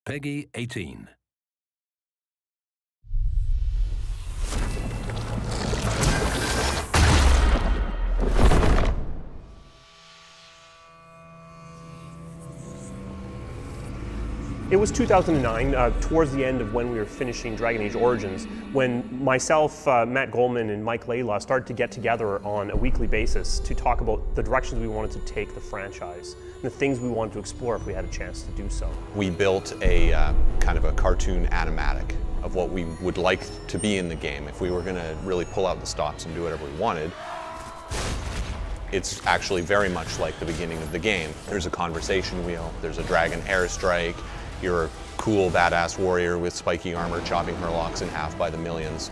Peggy 18. It was 2009, towards the end of when we were finishing Dragon Age Origins, when myself, Matt Goldman, and Mike Layla started to get together on a weekly basis to talk about the directions we wanted to take the franchise and the things we wanted to explore if we had a chance to do so. We built a kind of a cartoon animatic of what we would like to be in the game if we were going to really pull out the stops and do whatever we wanted. It's actually very much like the beginning of the game. There's a conversation wheel, there's a dragon airstrike, you're a cool, badass warrior with spiky armor chopping Murlocs in half by the millions.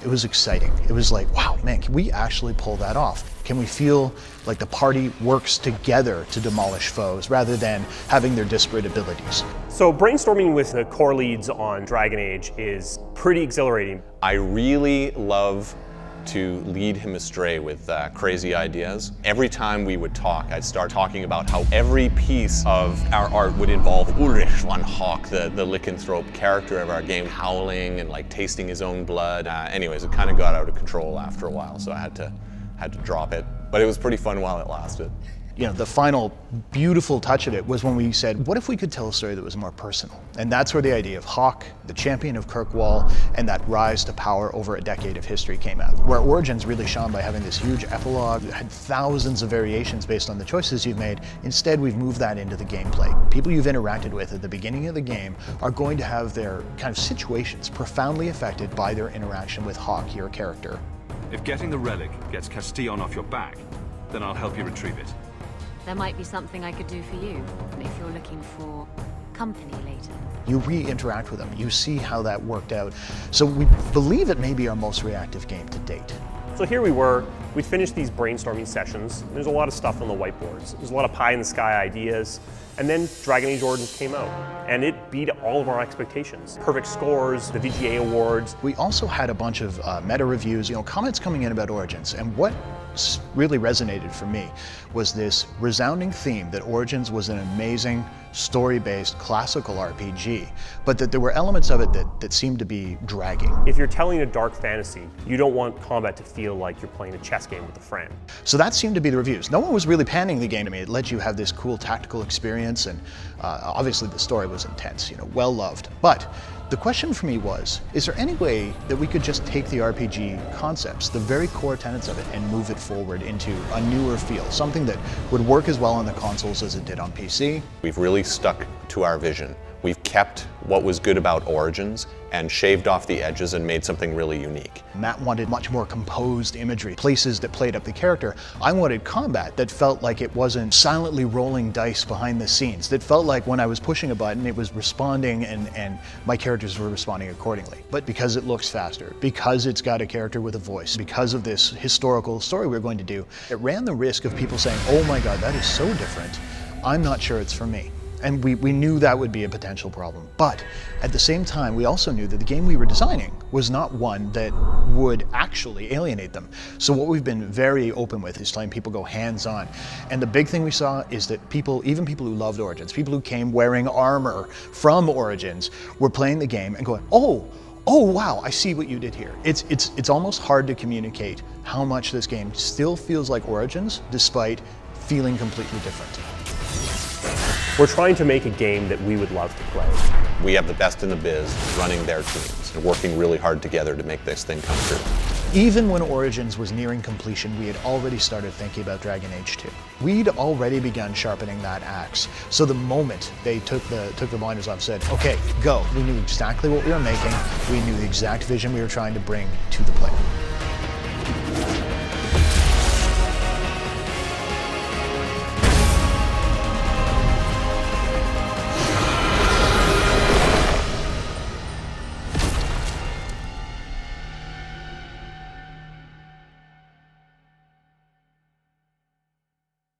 It was exciting. It was like, wow, man, can we actually pull that off? Can we feel like the party works together to demolish foes rather than having their disparate abilities? So brainstorming with the core leads on Dragon Age is pretty exhilarating. I really love to lead him astray with crazy ideas. Every time we would talk, I'd start talking about how every piece of our art would involve Ulrich von Hawk, the lycanthrope character of our game, howling and like tasting his own blood. Anyways, it kind of got out of control after a while, so I had to drop it. But it was pretty fun while it lasted. You know, the final beautiful touch of it was when we said, what if we could tell a story that was more personal? And that's where the idea of Hawk, the champion of Kirkwall, and that rise to power over a decade of history came out. Where Origins really shone by having this huge epilogue that had thousands of variations based on the choices you've made. Instead, we've moved that into the gameplay. People you've interacted with at the beginning of the game are going to have their kind of situations profoundly affected by their interaction with Hawk, your character. If getting the relic gets Castillon off your back, then I'll help you retrieve it. There might be something I could do for you, if you're looking for company later. You re-interact with them, you see how that worked out. So we believe it may be our most reactive game to date. So here we were, we finished these brainstorming sessions. There's a lot of stuff on the whiteboards. There's a lot of pie-in-the-sky ideas. And then Dragon Age Origins came out, and it beat all of our expectations. Perfect scores, the VGA awards. We also had a bunch of meta reviews, comments coming in about Origins, and what really resonated for me was this resounding theme that Origins was an amazing story-based classical RPG, but that there were elements of it that seemed to be dragging. If you're telling a dark fantasy, you don't want combat to feel like you're playing a chess game with a friend. So that seemed to be the reviews. No one was really panning the game to me. It let you have this cool tactical experience, and obviously the story was intense, well loved. But the question for me was, is there any way that we could just take the RPG concepts, the very core tenets of it, and move it forward into a newer feel, something that would work as well on the consoles as it did on PC? We've really stuck to our vision. We've kept what was good about Origins and shaved off the edges and made something really unique. Matt wanted much more composed imagery, places that played up the character. I wanted combat that felt like it wasn't silently rolling dice behind the scenes, that felt like when I was pushing a button, it was responding and my characters were responding accordingly. But because it looks faster, because it's got a character with a voice, because of this historical story we're going to do, it ran the risk of people saying, oh my God, that is so different. I'm not sure it's for me. And we knew that would be a potential problem. But at the same time, we also knew that the game we were designing was not one that would actually alienate them. So what we've been very open with is letting people go hands-on. And the big thing we saw is that even people who loved Origins, people who came wearing armor from Origins, were playing the game and going, oh wow, I see what you did here. It's almost hard to communicate how much this game still feels like Origins, despite feeling completely different. We're trying to make a game that we would love to play. We have the best in the biz running their teams and working really hard together to make this thing come true. Even when Origins was nearing completion, we had already started thinking about Dragon Age 2. We'd already begun sharpening that axe. So the moment they took the blinders off and said, okay, go, we knew exactly what we were making, we knew the exact vision we were trying to bring to the player.